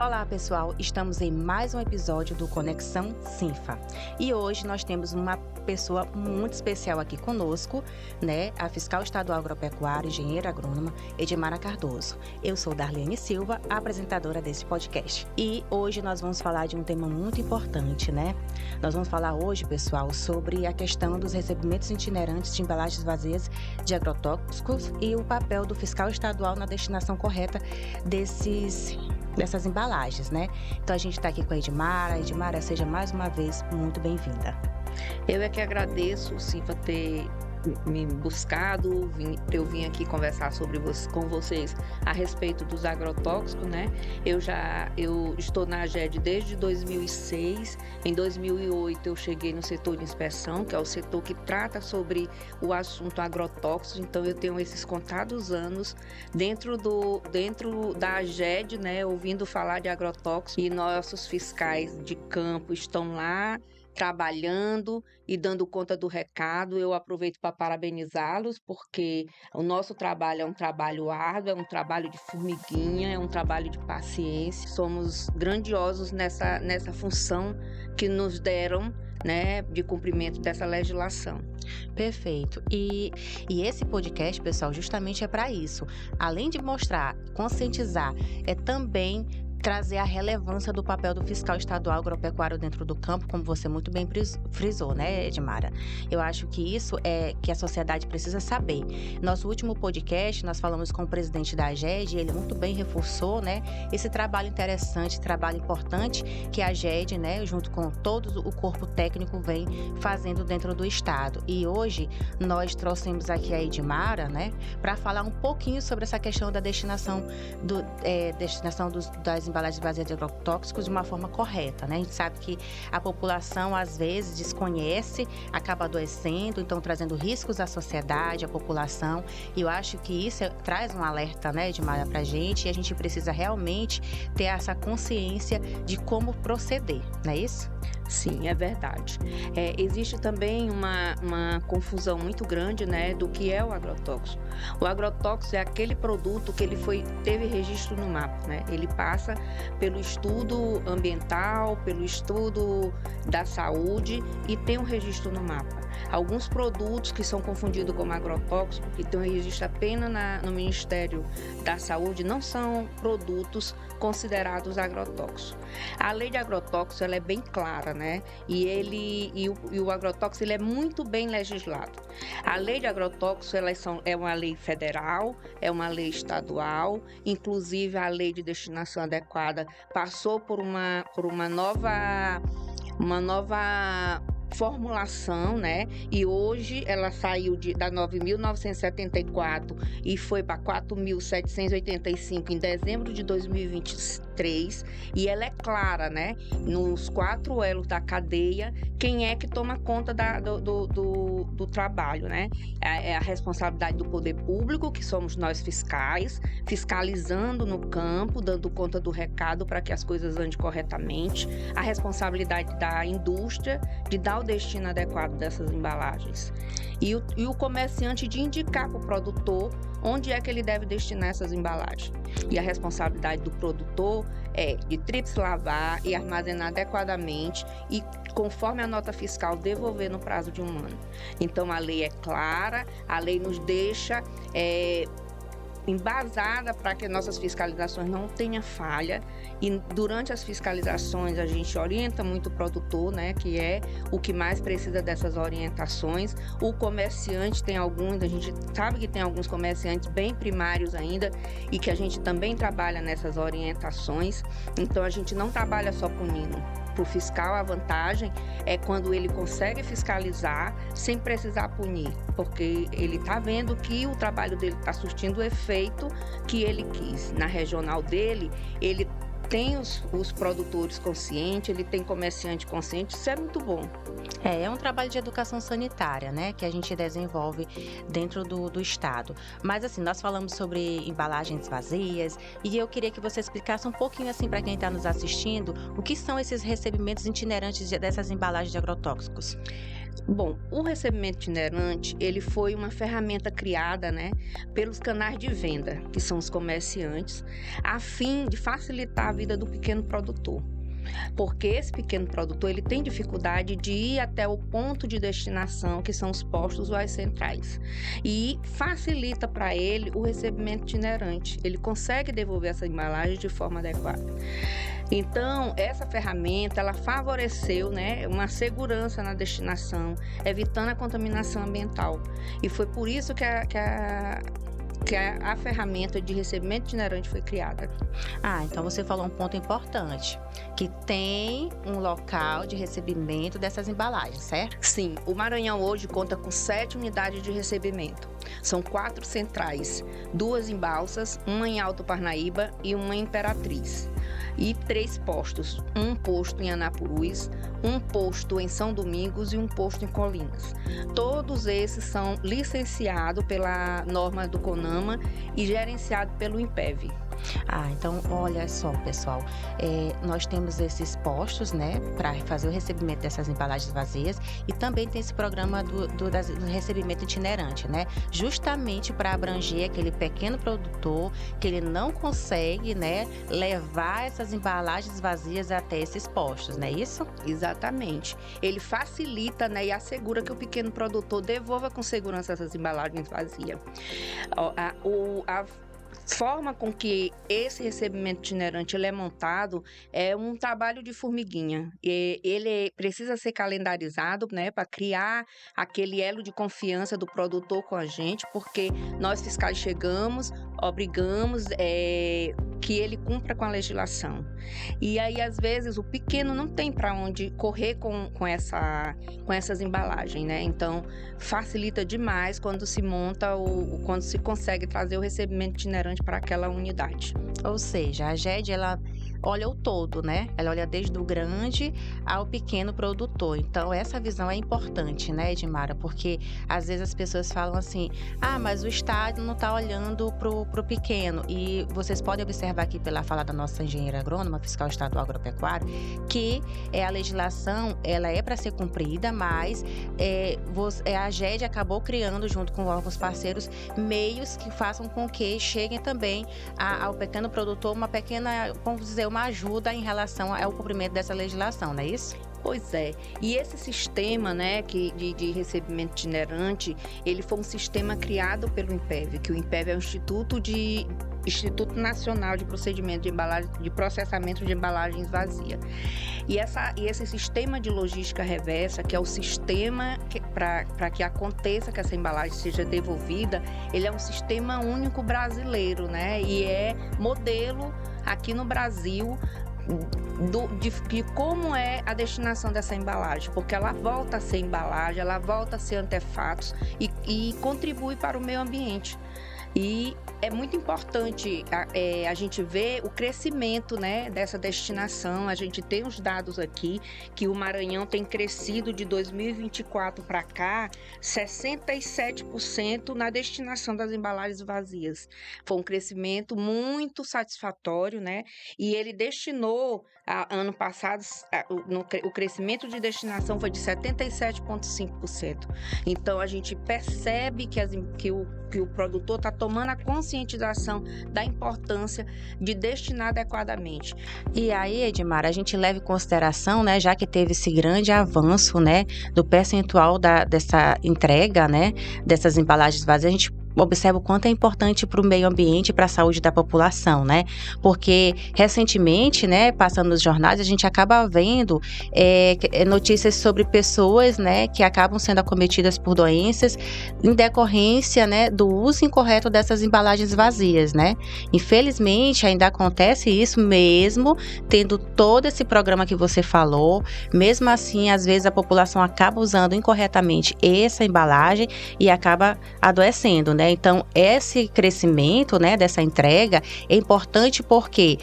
Olá pessoal, estamos em mais um episódio do Conexão Sinfa e hoje nós temos uma pessoa muito especial aqui conosco, né? A fiscal estadual agropecuária, engenheira agrônoma Edmara Cardoso. Eu sou Darlene Silva, apresentadora desse podcast. E hoje nós vamos falar de um tema muito importante, né? Nós vamos falar hoje, pessoal, sobre a questão dos recebimentos itinerantes de embalagens vazias de agrotóxicos e o papel do fiscal estadual na destinação correta dessas embalagens, né? Então a gente está aqui com a Edmara. Edmara, seja mais uma vez muito bem-vinda. Eu é que agradeço o Sinfa ter me buscado, eu vim aqui conversar com vocês a respeito dos agrotóxicos, né? Eu estou na AGED desde 2006. Em 2008 eu cheguei no setor de inspeção, que é o setor que trata sobre o assunto agrotóxico. Então eu tenho esses contados anos dentro da AGED, né? Ouvindo falar de agrotóxicos, e nossos fiscais de campo estão lá trabalhando e dando conta do recado. Eu aproveito para parabenizá-los, porque o nosso trabalho é um trabalho árduo, é um trabalho de formiguinha, é um trabalho de paciência. Somos grandiosos nessa função que nos deram, né, de cumprimento dessa legislação. Perfeito. E esse podcast, pessoal, justamente é para isso. Além de mostrar, conscientizar, é também trazer a relevância do papel do fiscal estadual agropecuário dentro do campo, como você muito bem frisou, né, Edmara? Eu acho que isso é que a sociedade precisa saber. Nosso último podcast, nós falamos com o presidente da AGED, e ele muito bem reforçou, né, esse trabalho interessante, trabalho importante que a AGED, né, junto com todo o corpo técnico, vem fazendo dentro do estado. E hoje nós trouxemos aqui a Edmara, né, para falar um pouquinho sobre essa questão da destinação das embalagens vazias de agrotóxicos de uma forma correta, né? A gente sabe que a população às vezes desconhece, acaba adoecendo, então trazendo riscos à sociedade, à população, e eu acho que isso traz um alerta, né, Edmara, pra gente, e a gente precisa realmente ter essa consciência de como proceder, não é isso? Sim, é verdade. Existe também uma confusão muito grande, né, do que é o agrotóxico. O agrotóxico é aquele produto que teve registro no mapa, né? Ele passa pelo estudo ambiental, pelo estudo da saúde e tem um registro no mapa. Alguns produtos que são confundidos como agrotóxicos, que tem um registro apenas no Ministério da Saúde, não são produtos considerados agrotóxicos. A lei de agrotóxicos, ela é bem clara, né? E o agrotóxico, ele é muito bem legislado. A lei de agrotóxicos, é uma lei federal, é uma lei estadual, inclusive a lei de destinação adequada passou por uma nova formulação, né? E hoje ela saiu da 9.974 e foi para 4.785 em dezembro de 2023, e ela é clara, né? Nos 4 elos da cadeia, quem é que toma conta do trabalho, né? É a responsabilidade do poder público, que somos nós fiscais, fiscalizando no campo, dando conta do recado para que as coisas andem corretamente. A responsabilidade da indústria de dar o destino adequado dessas embalagens. E o comerciante de indicar para o produtor onde é que ele deve destinar essas embalagens. E a responsabilidade do produtor é de lavar e armazenar adequadamente e, conforme a nota fiscal, devolver no prazo de 1 ano. Então, a lei é clara, a lei nos deixa embasada para que nossas fiscalizações não tenham falha, e durante as fiscalizações a gente orienta muito o produtor, né, que é o que mais precisa dessas orientações. O comerciante a gente sabe que tem alguns comerciantes bem primários ainda e que a gente também trabalha nessas orientações. Então a gente não trabalha só punindo. Para o fiscal, a vantagem é quando ele consegue fiscalizar sem precisar punir, porque ele está vendo que o trabalho dele está surtindo o efeito que ele quis. Na regional dele, ele tem os produtores conscientes, ele tem comerciante consciente, isso é muito bom. É um trabalho de educação sanitária, né, que a gente desenvolve dentro do estado. Mas assim, nós falamos sobre embalagens vazias e eu queria que você explicasse um pouquinho assim para quem está nos assistindo, o que são esses recebimentos itinerantes dessas embalagens de agrotóxicos. Bom, o recebimento itinerante, ele foi uma ferramenta criada, né, pelos canais de venda, que são os comerciantes, a fim de facilitar a vida do pequeno produtor. Porque esse pequeno produtor, ele tem dificuldade de ir até o ponto de destinação, que são os postos ou as centrais. E facilita para ele o recebimento itinerante. Ele consegue devolver essa embalagem de forma adequada. Então, essa ferramenta, ela favoreceu, né, uma segurança na destinação, evitando a contaminação ambiental. E foi por isso que a ferramenta de recebimento itinerante foi criada. Então você falou um ponto importante, que tem um local de recebimento dessas embalagens, certo? Sim, o Maranhão hoje conta com 7 unidades de recebimento. São 4 centrais, 2 em Balsas, uma em Alto Parnaíba e uma em Imperatriz. E 3 postos, um posto em Anapurus, um posto em São Domingos e um posto em Colinas. Todos esses são licenciados pela norma do CONAMA e gerenciados pelo INPEV. Então olha só, pessoal, nós temos esses postos, né, para fazer o recebimento dessas embalagens vazias, e também tem esse programa do recebimento itinerante, né, justamente para abranger aquele pequeno produtor que ele não consegue, né, levar essas embalagens vazias até esses postos, não é isso? Exatamente. Ele facilita, né, e assegura que o pequeno produtor devolva com segurança essas embalagens vazias. A forma com que esse recebimento itinerante ele é montado é um trabalho de formiguinha. Ele precisa ser calendarizado, né, para criar aquele elo de confiança do produtor com a gente, porque nós fiscais chegamos, obrigamos que ele cumpra com a legislação. E aí, às vezes, o pequeno não tem para onde correr com essas embalagens, né? Então, facilita demais quando se monta quando se consegue trazer o recebimento itinerante para aquela unidade. Ou seja, a GED, ela olha o todo, né? Ela olha desde o grande ao pequeno produtor. Então, essa visão é importante, né, Edmara? Porque, às vezes, as pessoas falam assim, mas o Estado não está olhando pro pequeno. E vocês podem observar aqui pela fala da nossa engenheira agrônoma, fiscal estadual agropecuário, que a legislação, ela é para ser cumprida, mas a GED acabou criando, junto com órgãos parceiros, meios que façam com que cheguem também ao pequeno produtor uma pequena, vamos dizer, uma ajuda em relação ao cumprimento dessa legislação, não é isso? Pois é. E esse sistema, né, de recebimento itinerante, ele foi um sistema criado pelo INPEV, que o INPEV é o Instituto Nacional de Processamento de Embalagens Vazias. E esse sistema de logística reversa, que é o sistema para que aconteça que essa embalagem seja devolvida, ele é um sistema único brasileiro, né? E é modelo aqui no Brasil de como é a destinação dessa embalagem, porque ela volta a ser embalagem, ela volta a ser artefatos e contribui para o meio ambiente. E é muito importante a gente ver o crescimento, né, dessa destinação. A gente tem os dados aqui que o Maranhão tem crescido de 2024 para cá 67% na destinação das embalagens vazias. Foi um crescimento muito satisfatório, né? E ele destinou, ano passado, o crescimento de destinação foi de 77,5%. Então, a gente percebe que o produtor está tomando a conscientização da importância de destinar adequadamente. E aí, Edmara, a gente leva em consideração, né, já que teve esse grande avanço, né, do percentual dessa entrega, né, dessas embalagens vazias, a gente observa o quanto é importante para o meio ambiente e para a saúde da população, né? Porque recentemente, né, passando nos jornais, a gente acaba vendo notícias sobre pessoas, né, que acabam sendo acometidas por doenças em decorrência, né, do uso incorreto dessas embalagens vazias, né? Infelizmente, ainda acontece isso mesmo tendo todo esse programa que você falou. Mesmo assim, às vezes a população acaba usando incorretamente essa embalagem e acaba adoecendo, né? Então, esse crescimento, né, dessa entrega é importante porque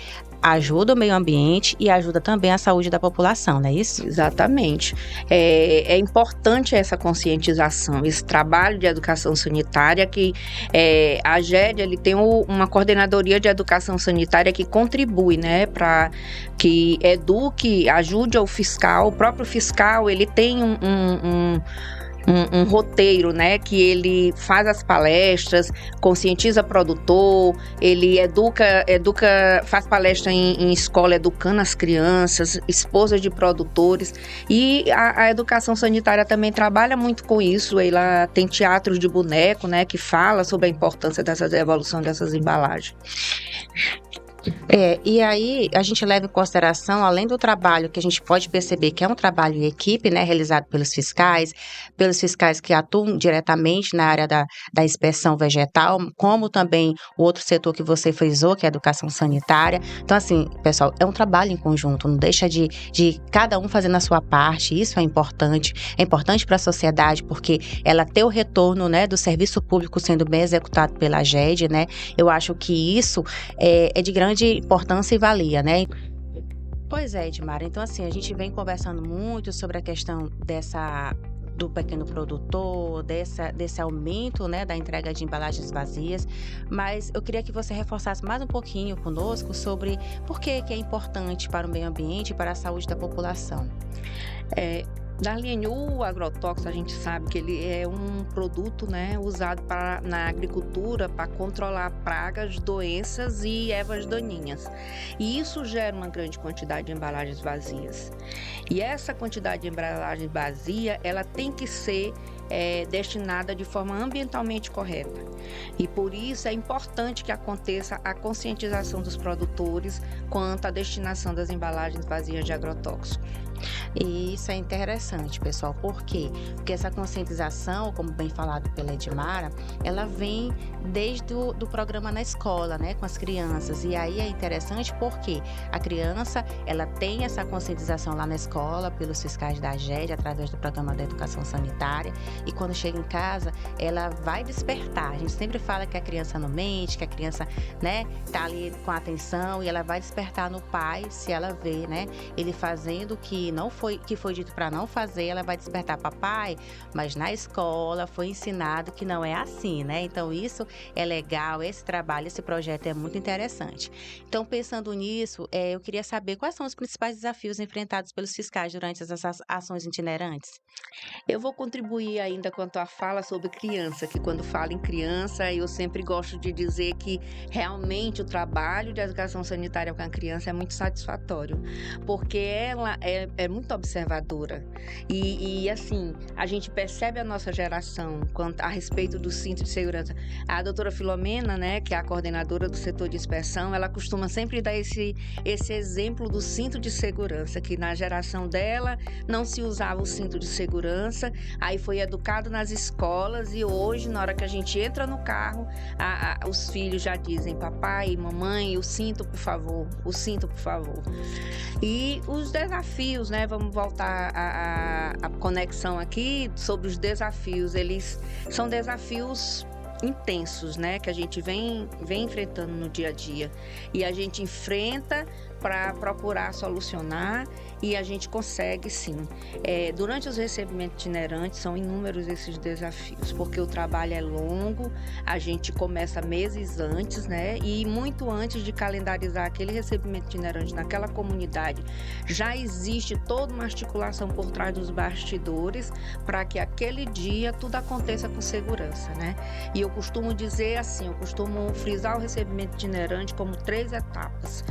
ajuda o meio ambiente e ajuda também a saúde da população, não é isso? Exatamente. É importante essa conscientização, esse trabalho de educação sanitária que a GED ele tem uma coordenadoria de educação sanitária que contribui, né, para que eduque, ajude o próprio fiscal, ele tem um roteiro, né, que ele faz as palestras, conscientiza produtor, ele faz palestra em escola educando as crianças, esposas de produtores, e a educação sanitária também trabalha muito com isso. Ela tem teatros de boneco, né, que fala sobre a importância dessa evolução dessas embalagens. E aí a gente leva em consideração, além do trabalho que a gente pode perceber que é um trabalho em equipe, né, realizado pelos fiscais que atuam diretamente na área da inspeção vegetal, como também o outro setor que você frisou, que é a educação sanitária. Então, assim, pessoal, é um trabalho em conjunto, não deixa de cada um fazendo a sua parte, isso é importante para a sociedade, porque ela ter o retorno, né, do serviço público sendo bem executado pela GED, né, eu acho que isso é de grande importância e valia, né? Pois é, Edmara. Então, assim, a gente vem conversando muito sobre a questão do pequeno produtor, desse aumento, né, da entrega de embalagens vazias, mas eu queria que você reforçasse mais um pouquinho conosco sobre por que é importante para o meio ambiente e para a saúde da população. Darlene, o agrotóxico, a gente sabe que ele é um produto, né, usado na agricultura para controlar pragas, doenças e ervas daninhas. E isso gera uma grande quantidade de embalagens vazias. E essa quantidade de embalagem vazia, ela tem que ser destinada de forma ambientalmente correta. E por isso é importante que aconteça a conscientização dos produtores quanto à destinação das embalagens vazias de agrotóxicos. E isso é interessante, pessoal. Por quê? Porque essa conscientização, como bem falado pela Edmara, ela vem desde do programa na escola, né, com as crianças. E aí é interessante porque a criança, ela tem essa conscientização lá na escola, pelos fiscais da GED, através do programa da educação sanitária. E quando chega em casa, ela vai despertar. A gente sempre fala que a criança não mente, que a criança, né, tá ali com atenção, e ela vai despertar no pai, se ela vê, né, ele fazendo o que foi dito para não fazer, ela vai despertar: papai, mas na escola foi ensinado que não é assim, né? Então isso é legal, esse trabalho, esse projeto é muito interessante. Então, pensando nisso, eu queria saber quais são os principais desafios enfrentados pelos fiscais durante essas ações itinerantes. Eu vou contribuir ainda quanto à fala sobre criança, que quando falo em criança, eu sempre gosto de dizer que realmente o trabalho de educação sanitária com a criança é muito satisfatório, porque ela é muito observadora e assim, a gente percebe a nossa geração a respeito do cinto de segurança. A doutora Filomena, né, que é a coordenadora do setor de inspeção, ela costuma sempre dar esse exemplo do cinto de segurança, que na geração dela não se usava o cinto de segurança, aí foi educado nas escolas e hoje, na hora que a gente entra no carro, os filhos já dizem: papai, mamãe, o cinto, por favor, o cinto, por favor. E os desafios, né, vamos voltar à conexão aqui sobre os desafios. Eles são desafios intensos, né, que a gente vem enfrentando no dia a dia, e a gente enfrenta para procurar solucionar, e a gente consegue sim. Durante os recebimentos itinerantes são inúmeros esses desafios, porque o trabalho é longo, a gente começa meses antes, né, e muito antes de calendarizar aquele recebimento itinerante naquela comunidade, já existe toda uma articulação por trás dos bastidores para que aquele dia tudo aconteça com segurança, né? E eu costumo dizer assim, eu costumo frisar o recebimento itinerante como 3 etapas.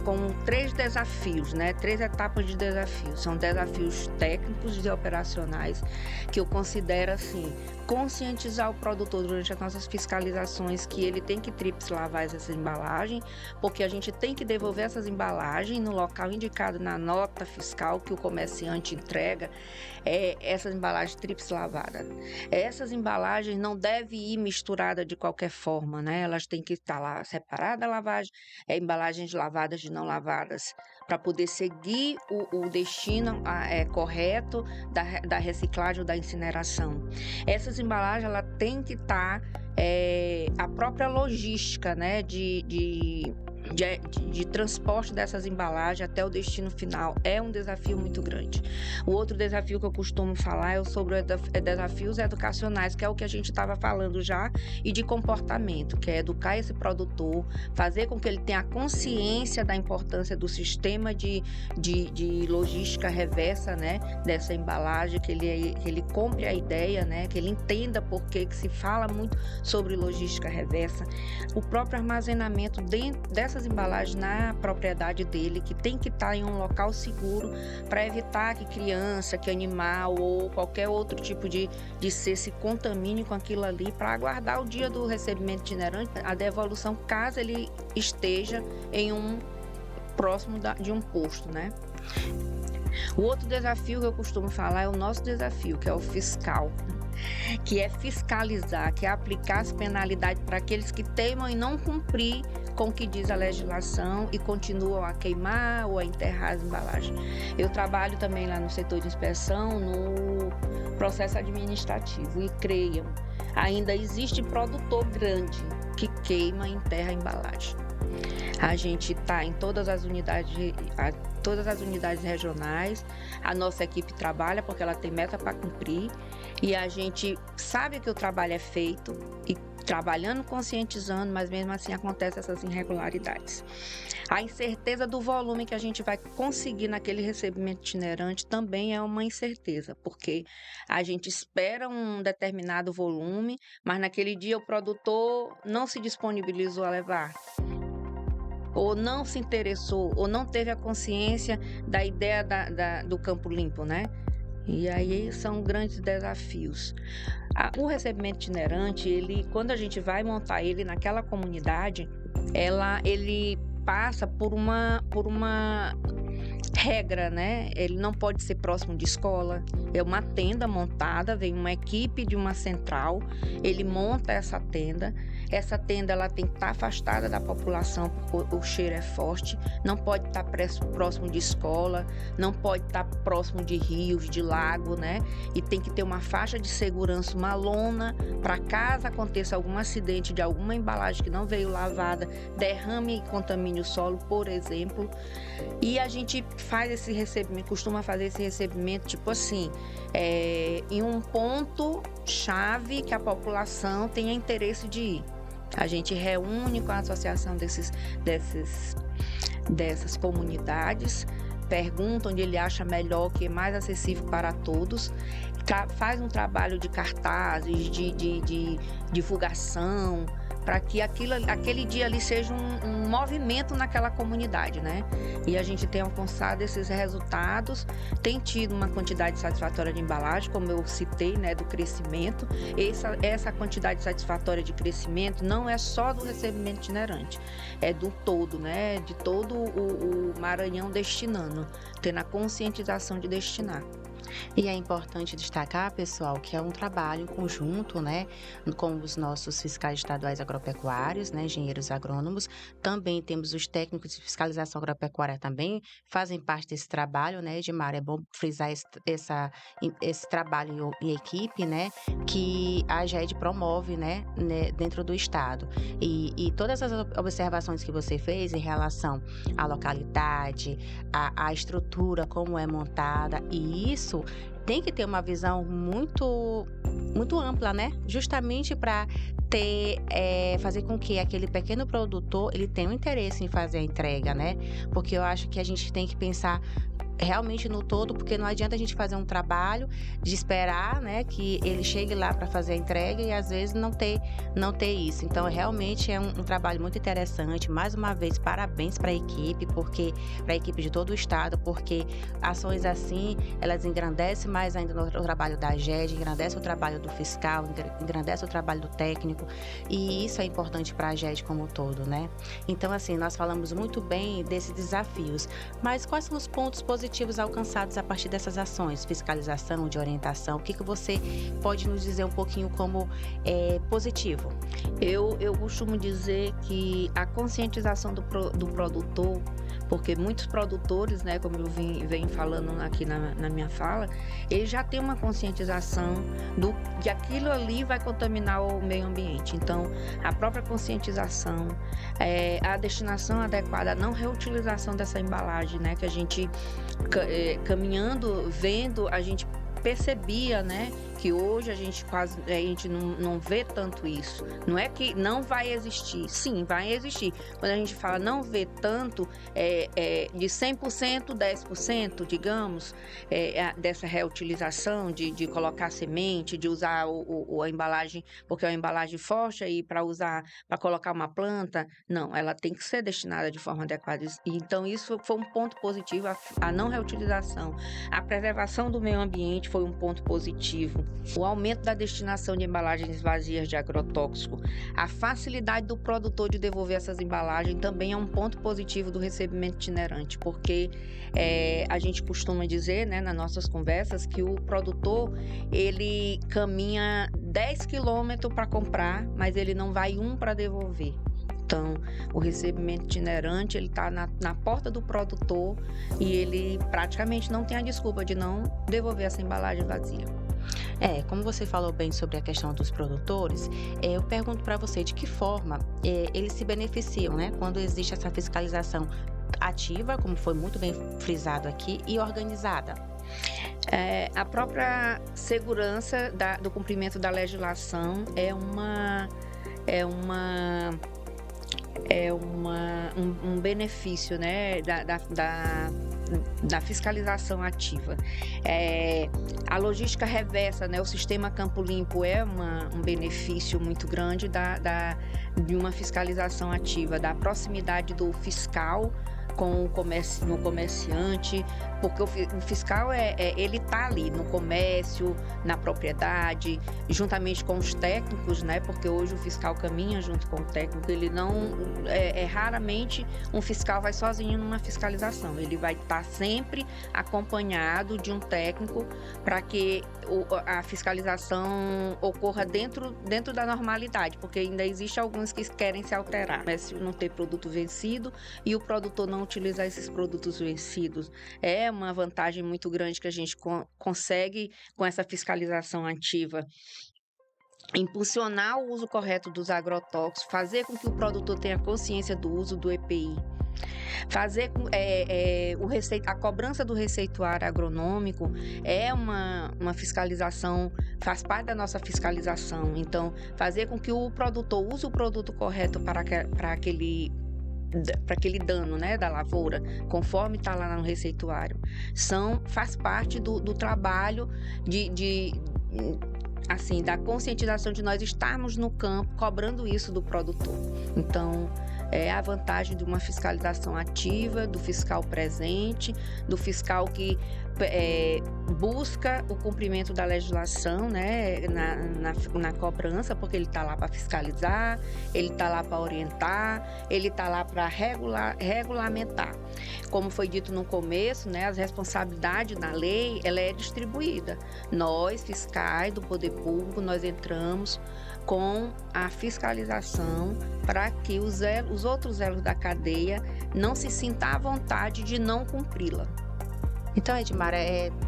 Com 3 desafios, né? 3 etapas de desafios. São desafios técnicos e operacionais, que eu considero assim: conscientizar o produtor durante as nossas fiscalizações que ele tem que lavar essa embalagem, porque a gente tem que devolver essas embalagens no local indicado na nota fiscal que o comerciante entrega, essas embalagens lavadas. Essas embalagens não devem ir misturadas de qualquer forma, né? Elas têm que estar lá separada a lavagem, embalagens lavadas de não lavadas, para poder seguir o destino correto da reciclagem ou da incineração. Essas embalagens, ela tem que estar a própria logística, né, de transporte dessas embalagens até o destino final é um desafio muito grande. O outro desafio que eu costumo falar é sobre desafios educacionais, que é o que a gente estava falando já, e de comportamento, que é educar esse produtor, fazer com que ele tenha consciência da importância do sistema de logística reversa, né, dessa embalagem, que ele compre a ideia, né, que ele entenda por que se fala muito sobre logística reversa, o próprio armazenamento dessas embalagens na propriedade dele, que tem que estar em um local seguro para evitar que criança, que animal ou qualquer outro tipo de ser se contamine com aquilo ali, para aguardar o dia do recebimento itinerante, a devolução, caso ele esteja em próximo de um posto, né? O outro desafio que eu costumo falar é o nosso desafio, que é o fiscal, que é fiscalizar, que é aplicar as penalidades para aqueles que teimam em não cumprir com o que diz a legislação e continuam a queimar ou a enterrar as embalagens. Eu trabalho também lá no setor de inspeção, no processo administrativo, e creiam, ainda existe produtor grande que queima e enterra a embalagem. A gente está em todas as unidades regionais, a nossa equipe trabalha porque ela tem meta para cumprir, e a gente sabe que o trabalho é feito e trabalhando, conscientizando, mas mesmo assim acontecem essas irregularidades. A incerteza do volume que a gente vai conseguir naquele recebimento itinerante também é uma incerteza, porque a gente espera um determinado volume, mas naquele dia o produtor não se disponibilizou a levar, ou não se interessou, ou não teve a consciência da ideia do campo limpo, né? E aí são grandes desafios. O recebimento itinerante, quando a gente vai montar ele naquela comunidade, ele passa por uma regra, né? Ele não pode ser próximo de escola. É uma tenda montada, vem uma equipe de uma central, ele monta essa tenda. Essa tenda ela tem que estar afastada da população, porque o cheiro é forte. Não pode estar próximo de escola, não pode estar próximo de rios, de lago, né? E tem que ter uma faixa de segurança, uma lona, para caso aconteça algum acidente de alguma embalagem que não veio lavada, derrame e contamine o solo, por exemplo. E a gente faz esse recebimento, costuma fazer esse recebimento, tipo assim, em um ponto chave que a população tenha interesse de ir. A gente reúne com a associação dessas comunidades, pergunta onde ele acha melhor, que é mais acessível para todos, faz um trabalho de cartazes, de divulgação, para que aquele dia ali seja um movimento naquela comunidade, né? E a gente tem alcançado esses resultados, tem tido uma quantidade satisfatória de embalagem, como eu citei, né, do crescimento. Essa quantidade satisfatória de crescimento não é só do recebimento itinerante, é do todo, né? De todo o Maranhão destinando, tendo a conscientização de destinar. E é importante destacar, pessoal, que é um trabalho em conjunto, né, com os nossos fiscais estaduais agropecuários, né, engenheiros agrônomos. Também temos os técnicos de fiscalização agropecuária, também fazem parte desse trabalho, né, Edmar? É bom frisar esse trabalho em equipe, né, que a AGED promove, né, dentro do estado. E todas as observações que você fez em relação à localidade, à estrutura, como é montada, e isso tem que ter uma visão muito, muito ampla, né? Justamente para fazer com que aquele pequeno produtor ele tenha um interesse em fazer a entrega, né? Porque eu acho que a gente tem que pensar realmente no todo, porque não adianta a gente fazer um trabalho de esperar, né, que ele chegue lá para fazer a entrega e às vezes não ter isso. Então realmente é um trabalho muito interessante. Mais uma vez, parabéns para a equipe de todo o estado, porque ações assim, elas engrandecem mais ainda o trabalho da AGED, engrandece o trabalho do fiscal, engrandece o trabalho do técnico, e isso é importante para a AGED como um todo, né? Então assim, nós falamos muito bem desses desafios, mas quais são os pontos positivos alcançados a partir dessas ações, fiscalização, de orientação? O que você pode nos dizer um pouquinho como positivo? Eu costumo dizer que a conscientização do produtor porque muitos produtores, né, como eu venho falando aqui na minha fala, eles já têm uma conscientização de aquilo ali vai contaminar o meio ambiente. Então, a própria conscientização, a destinação adequada, a não reutilização dessa embalagem, né, que a gente caminhando, vendo, a gente percebia, né, que hoje a gente não vê tanto isso. Não é que não vai existir, sim, vai existir. Quando a gente fala não vê tanto, de 100%, 10%, digamos, dessa reutilização, de colocar semente, de usar a embalagem, porque é uma embalagem forte aí para usar, para colocar uma planta. Não, ela tem que ser destinada de forma adequada. Então, isso foi um ponto positivo, a não reutilização. A preservação do meio ambiente foi um ponto positivo. O aumento da destinação de embalagens vazias de agrotóxico, a facilidade do produtor de devolver essas embalagens também é um ponto positivo do recebimento itinerante, porque a gente costuma dizer, né, nas nossas conversas, que o produtor ele caminha 10 quilômetros para comprar, mas ele não vai para devolver. Então, o recebimento itinerante, ele está na porta do produtor e ele praticamente não tem a desculpa de não devolver essa embalagem vazia. Como você falou bem sobre a questão dos produtores, eu pergunto para você de que forma eles se beneficiam, né, quando existe essa fiscalização ativa, como foi muito bem frisado aqui, e organizada. A própria segurança do cumprimento da legislação é um benefício, né, da fiscalização ativa. A logística reversa, né, o sistema Campo Limpo é um benefício muito grande de uma fiscalização ativa, da proximidade do fiscal com o comerciante, porque o fiscal ele está ali no comércio, na propriedade, juntamente com os técnicos, né? Porque hoje o fiscal caminha junto com o técnico, ele não raramente um fiscal vai sozinho numa fiscalização, ele vai estar sempre acompanhado de um técnico para que a fiscalização ocorra dentro da normalidade, porque ainda existe alguns que querem se alterar, né? Se não ter produto vencido e o produtor não utilizar esses produtos vencidos, é uma vantagem muito grande que a gente consegue com essa fiscalização ativa. Impulsionar o uso correto dos agrotóxicos, fazer com que o produtor tenha consciência do uso do EPI, fazer a cobrança do receituário agronômico é uma fiscalização, faz parte da nossa fiscalização. Então, fazer com que o produtor use o produto correto para aquele dano, né, da lavoura, conforme está lá no receituário, faz parte do trabalho assim, da conscientização de nós estarmos no campo cobrando isso do produtor. Então, é a vantagem de uma fiscalização ativa, do fiscal presente, do fiscal que busca o cumprimento da legislação, né, na cobrança, porque ele está lá para fiscalizar, ele está lá para orientar, ele está lá para regulamentar. Como foi dito no começo, né, as responsabilidades na lei, ela é distribuída. Nós, fiscais do poder público, nós entramos com a fiscalização para que os outros elos da cadeia não se sintam à vontade de não cumpri-la. Então, Edmara,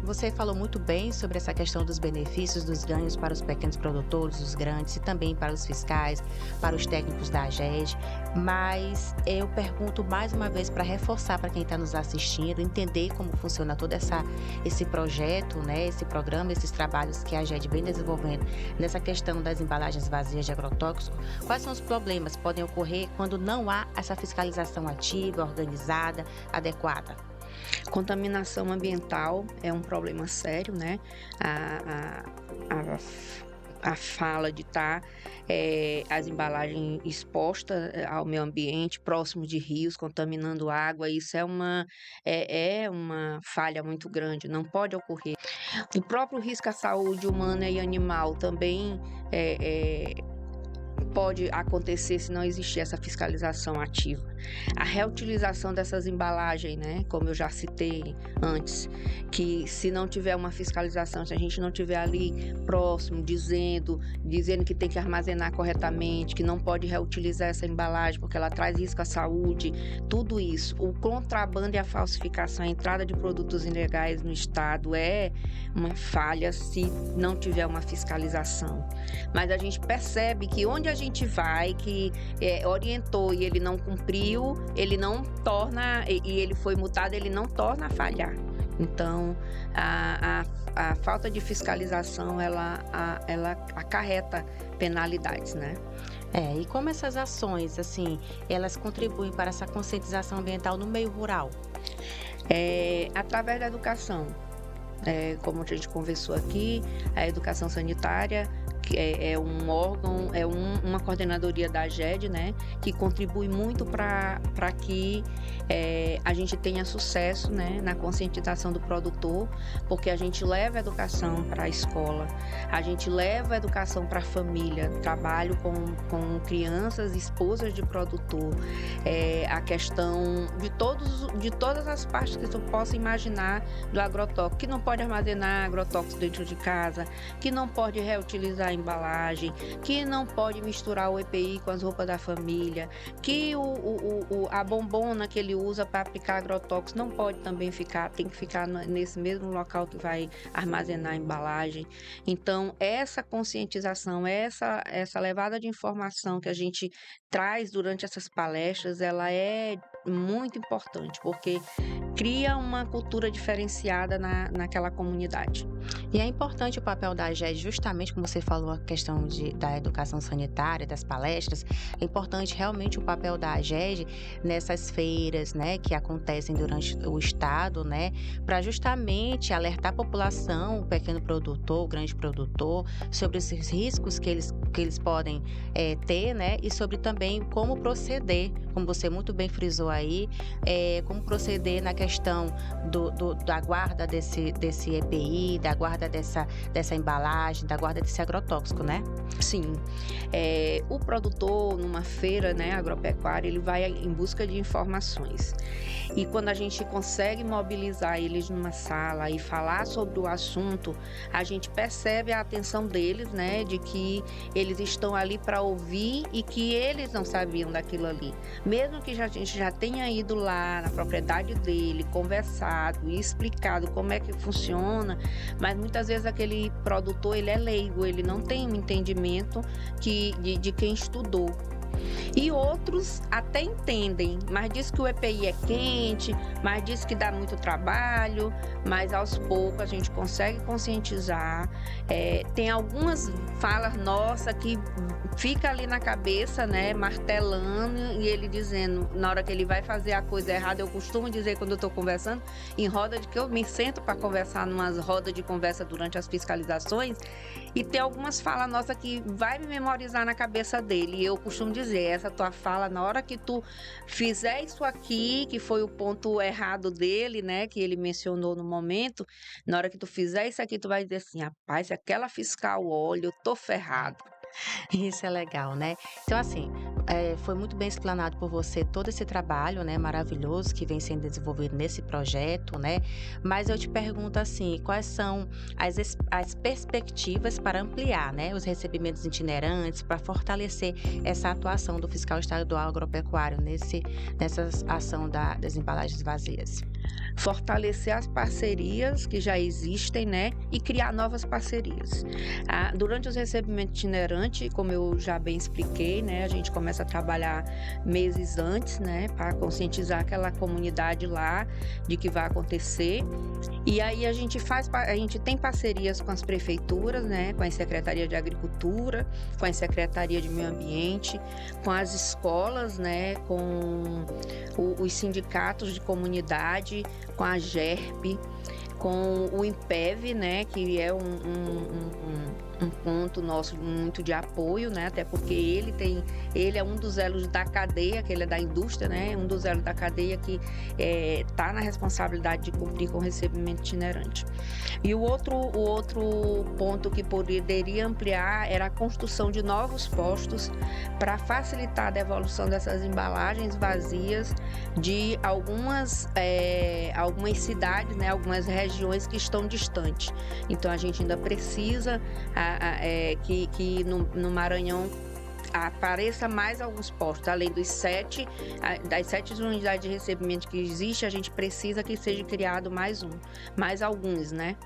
você falou muito bem sobre essa questão dos benefícios, dos ganhos para os pequenos produtores, os grandes, e também para os fiscais, para os técnicos da AGED, mas eu pergunto mais uma vez para reforçar para quem está nos assistindo, entender como funciona todo esse projeto, né, esse programa, esses trabalhos que a AGED vem desenvolvendo nessa questão das embalagens vazias de agrotóxico. Quais são os problemas que podem ocorrer quando não há essa fiscalização ativa, organizada, adequada? Contaminação ambiental é um problema sério, né? A fala de estar as embalagens expostas ao meio ambiente, próximo de rios, contaminando água, isso é uma falha muito grande, não pode ocorrer. O próprio risco à saúde humana e animal também pode acontecer se não existir essa fiscalização ativa. A reutilização dessas embalagens, né? Como eu já citei antes, que se não tiver uma fiscalização, se a gente não tiver ali próximo, dizendo que tem que armazenar corretamente, que não pode reutilizar essa embalagem porque ela traz risco à saúde, tudo isso. O contrabando e a falsificação, a entrada de produtos ilegais no estado é uma falha se não tiver uma fiscalização. Mas a gente percebe que onde a gente vai, que orientou e ele não cumpriu, ele não torna, e ele foi multado, ele não torna a falhar. Então, a falta de fiscalização, ela acarreta penalidades, né? E como essas ações, assim, elas contribuem para essa conscientização ambiental no meio rural? Através da educação. Como a gente conversou aqui, a educação sanitária, que é um órgão, uma coordenadoria da AGED, né, que contribui muito para que a gente tenha sucesso, né, na conscientização do produtor, porque a gente leva a educação para a escola, a gente leva a educação para a família, trabalho com crianças, esposas de produtor, a questão de todas as partes que tu possa imaginar do agrotóxico, que não pode armazenar agrotóxico dentro de casa, que não pode reutilizar a embalagem, que não pode misturar o EPI com as roupas da família, que a bombona que ele usa para aplicar agrotóxico não pode também tem que ficar nesse mesmo local que vai armazenar a embalagem. Então, essa conscientização, essa levada de informação que a gente traz durante essas palestras, ela é muito importante, porque cria uma cultura diferenciada naquela comunidade. E é importante o papel da AGED, justamente como você falou, a questão da educação sanitária, das palestras, é importante realmente o papel da AGED nessas feiras, né, que acontecem durante o estado, né, para justamente alertar a população, o pequeno produtor, o grande produtor, sobre esses riscos que eles podem ter, né, e sobre também como proceder, como você muito bem frisou aí, como proceder na questão da guarda desse EPI, da guarda dessa embalagem, da guarda desse agrotóxico, né? Sim. O produtor, numa feira, né, agropecuária, ele vai em busca de informações. E quando a gente consegue mobilizar eles numa sala e falar sobre o assunto, a gente percebe a atenção deles, né, de que eles estão ali para ouvir e que eles não sabiam daquilo ali. Mesmo que a gente já tenha ido lá na propriedade dele, conversado e explicado como é que funciona, mas muitas vezes aquele produtor, ele é leigo, ele não tem um entendimento de quem estudou. E outros até entendem, mas diz que o EPI é quente, mas diz que dá muito trabalho, mas aos poucos a gente consegue conscientizar. Tem algumas falas nossas que fica ali na cabeça, né, martelando, e ele dizendo, na hora que ele vai fazer a coisa errada, eu costumo dizer quando eu estou conversando, em roda de que eu me sento para conversar numas rodas de conversa durante as fiscalizações, e tem algumas falas nossas que vai me memorizar na cabeça dele, e eu costumo dizer, essa tua fala, na hora que tu fizer isso aqui, que foi o ponto errado dele, né, que ele mencionou no momento, na hora que tu fizer isso aqui, tu vai dizer assim, rapaz, se aquela fiscal olha, eu tô ferrado. Isso é legal, né? Então, assim, foi muito bem explanado por você todo esse trabalho, né, maravilhoso que vem sendo desenvolvido nesse projeto, né? Mas eu te pergunto assim, quais são as perspectivas para ampliar, né, os recebimentos itinerantes, para fortalecer essa atuação do fiscal estadual agropecuário nessa ação das embalagens vazias? Fortalecer as parcerias que já existem, né, e criar novas parcerias. Durante os recebimentos itinerantes, como eu já bem expliquei, né, a gente começa a trabalhar meses antes, né, para conscientizar aquela comunidade lá de que vai acontecer. E aí a gente tem parcerias com as prefeituras, né, com a Secretaria de Agricultura, com a Secretaria de Meio Ambiente, com as escolas, né, com os sindicatos de comunidade, com a GERP, com o IMPEV, né, que é um ponto nosso muito de apoio, né? Até porque ele é um dos elos da cadeia, que ele é da indústria, né? Um dos elos da cadeia que está na responsabilidade de cumprir com o recebimento itinerante. E o outro ponto que poderia ampliar era a construção de novos postos para facilitar a devolução dessas embalagens vazias de algumas cidades, né? Algumas regiões que estão distantes. Então a gente ainda precisa que no Maranhão apareça mais alguns postos, além das 7 unidades de recebimento que existe, a gente precisa que seja criado mais alguns, né?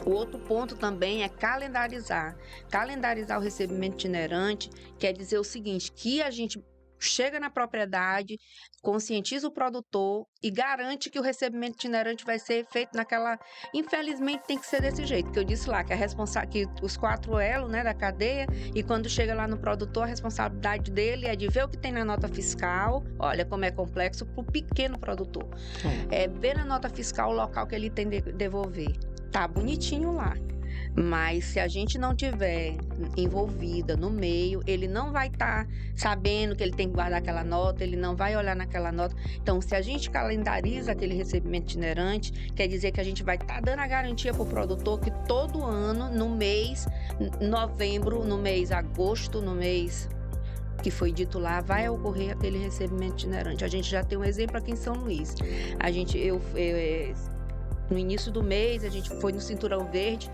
O outro ponto também é calendarizar o recebimento itinerante, quer dizer o seguinte, que a gente chega na propriedade, conscientiza o produtor e garante que o recebimento itinerante vai ser feito naquela... Infelizmente tem que ser desse jeito, que eu disse lá, que os 4 elos, né, da cadeia, e quando chega lá no produtor, a responsabilidade dele é de ver o que tem na nota fiscal, olha como é complexo para o pequeno produtor. É ver na nota fiscal o local que ele tem de devolver. Tá bonitinho lá. Mas se a gente não tiver envolvida no meio, ele não vai estar sabendo que ele tem que guardar aquela nota, ele não vai olhar naquela nota. Então, se a gente calendariza aquele recebimento itinerante, quer dizer que a gente vai estar dando a garantia para o produtor que todo ano, no mês novembro, no mês agosto, no mês que foi dito lá, vai ocorrer aquele recebimento itinerante. A gente já tem um exemplo aqui em São Luís. No início do mês, a gente foi no Cinturão Verde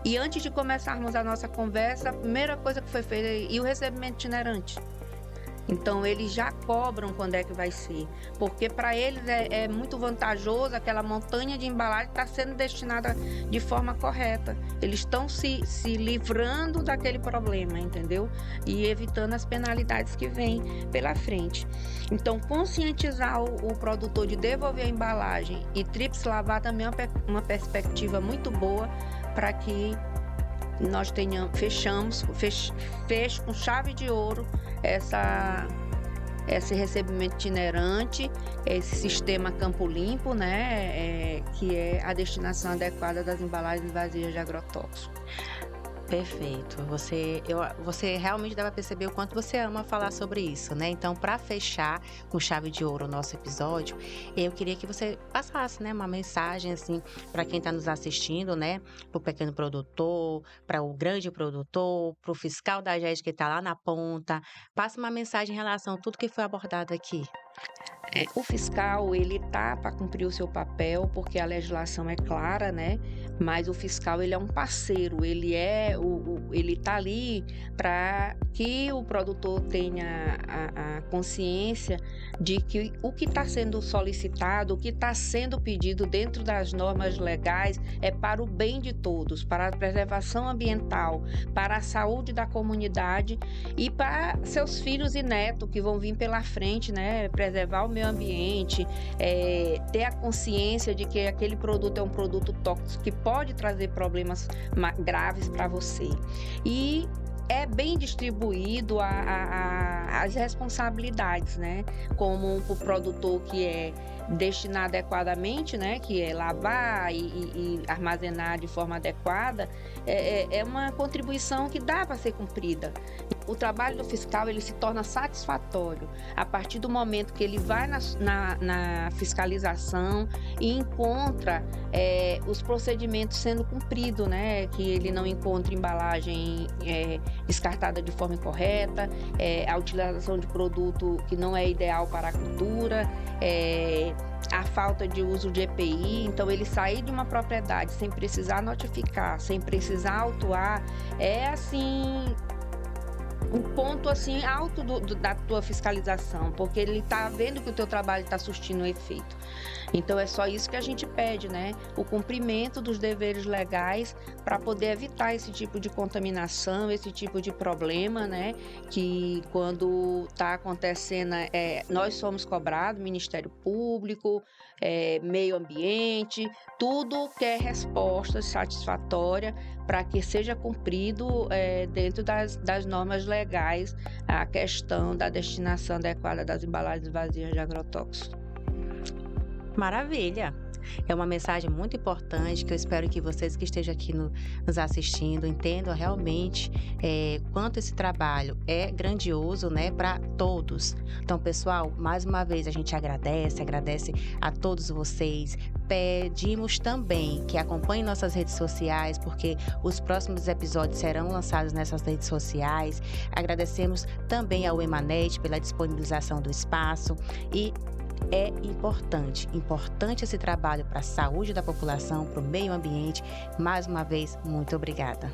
e antes de começarmos a nossa conversa, a primeira coisa que foi feita é o recebimento itinerante. Então, eles já cobram quando é que vai ser, porque para eles é muito vantajoso aquela montanha de embalagem estar sendo destinada de forma correta. Eles estão se livrando daquele problema, entendeu? E evitando as penalidades que vêm pela frente. Então, conscientizar o produtor de devolver a embalagem e tríplice lavar também é uma perspectiva muito boa para que nós feche com chave de ouro esse recebimento itinerante, esse sistema Campo Limpo, né, que é a destinação adequada das embalagens vazias de agrotóxicos. Perfeito. Você realmente deve perceber o quanto você ama falar sobre isso, né? Então, para fechar com chave de ouro o nosso episódio, eu queria que você passasse, né, uma mensagem assim para quem está nos assistindo, né? Para o pequeno produtor, para o grande produtor, para o fiscal da AGED que está lá na ponta. Passa uma mensagem em relação a tudo que foi abordado aqui. O fiscal, ele tá para cumprir o seu papel, porque a legislação é clara, né? Mas o fiscal, ele é um parceiro, ele tá ali para que o produtor tenha a consciência de que o que está sendo solicitado, o que está sendo pedido dentro das normas legais é para o bem de todos, para a preservação ambiental, para a saúde da comunidade e para seus filhos e netos que vão vir pela frente, né? Preservar o meio ambiente, ter a consciência de que aquele produto é um produto tóxico que pode trazer problemas graves para você. E é bem distribuído as responsabilidades, né? Como o produtor que é destinar adequadamente, né? Que é lavar e armazenar de forma adequada, é uma contribuição que dá para ser cumprida. O trabalho do fiscal, ele se torna satisfatório a partir do momento que ele vai na fiscalização e encontra os procedimentos sendo cumpridos, né? Que ele não encontra embalagem descartada de forma incorreta, a utilização de produto que não é ideal para a cultura, a falta de uso de EPI. Então, ele sair de uma propriedade sem precisar notificar, sem precisar autuar, é assim um ponto assim alto da tua fiscalização, porque ele está vendo que o teu trabalho está surtindo efeito. Então é só isso que a gente pede, né? O cumprimento dos deveres legais para poder evitar esse tipo de contaminação, esse tipo de problema, né? Que quando está acontecendo, nós somos cobrados, Ministério Público, Meio Ambiente, tudo quer resposta satisfatória para que seja cumprido dentro das normas legais a questão da destinação adequada das embalagens vazias de agrotóxicos. Maravilha! É uma mensagem muito importante que eu espero que vocês que estejam aqui nos assistindo entendam realmente quanto esse trabalho é grandioso, né, para todos. Então, pessoal, mais uma vez a gente agradece a todos vocês. Pedimos também que acompanhem nossas redes sociais, porque os próximos episódios serão lançados nessas redes sociais. Agradecemos também ao Emanet pela disponibilização do espaço e é importante esse trabalho para a saúde da população, para o meio ambiente. Mais uma vez, muito obrigada.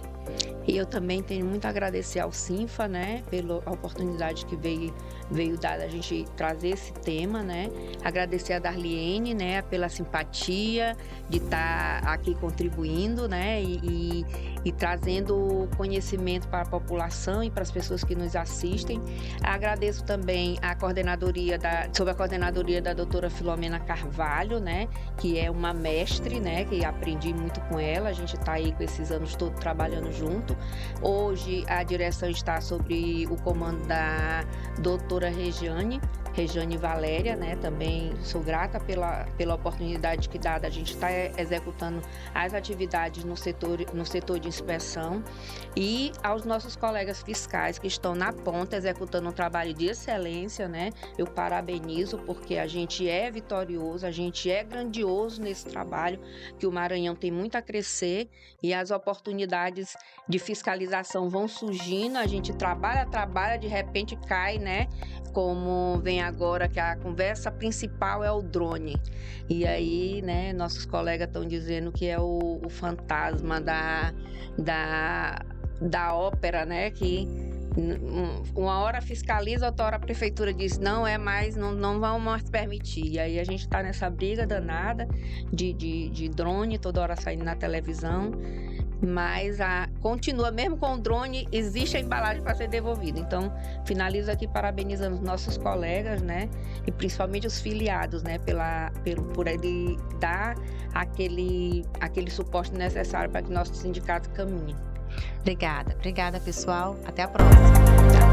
E eu também tenho muito a agradecer ao Sinfa, né, pela oportunidade que veio dada a gente trazer esse tema, né. Agradecer a Darliene, né, pela simpatia de estar aqui contribuindo, né, e trazendo conhecimento para a população e para as pessoas que nos assistem. Agradeço também sob a coordenadoria da doutora Filomena Carvalho, né, que é uma mestre, né, que aprendi muito com ela. A gente está aí com esses anos todos trabalhando junto. Hoje a direção está sob o comando da doutora Regiane Valéria, né? Também sou grata pela oportunidade que dada a gente está executando as atividades no setor de inspeção, e aos nossos colegas fiscais que estão na ponta executando um trabalho de excelência, né? Eu parabenizo, porque a gente é vitorioso, a gente é grandioso nesse trabalho, que o Maranhão tem muito a crescer e as oportunidades de fiscalização vão surgindo, a gente trabalha, de repente cai, né? Como vem agora, que a conversa principal é o drone. E aí, né, nossos colegas estão dizendo que é o fantasma da ópera, né? Que uma hora fiscaliza, outra hora a prefeitura diz não é mais, não vão mais permitir. E aí a gente está nessa briga danada de drone, toda hora saindo na televisão. Mas continua, mesmo com o drone, existe a embalagem para ser devolvida. Então, finalizo aqui parabenizando os nossos colegas, né? E principalmente os filiados, né? Por ele dar aquele suporte necessário para que nosso sindicato caminhe. Obrigada, pessoal. Até a próxima.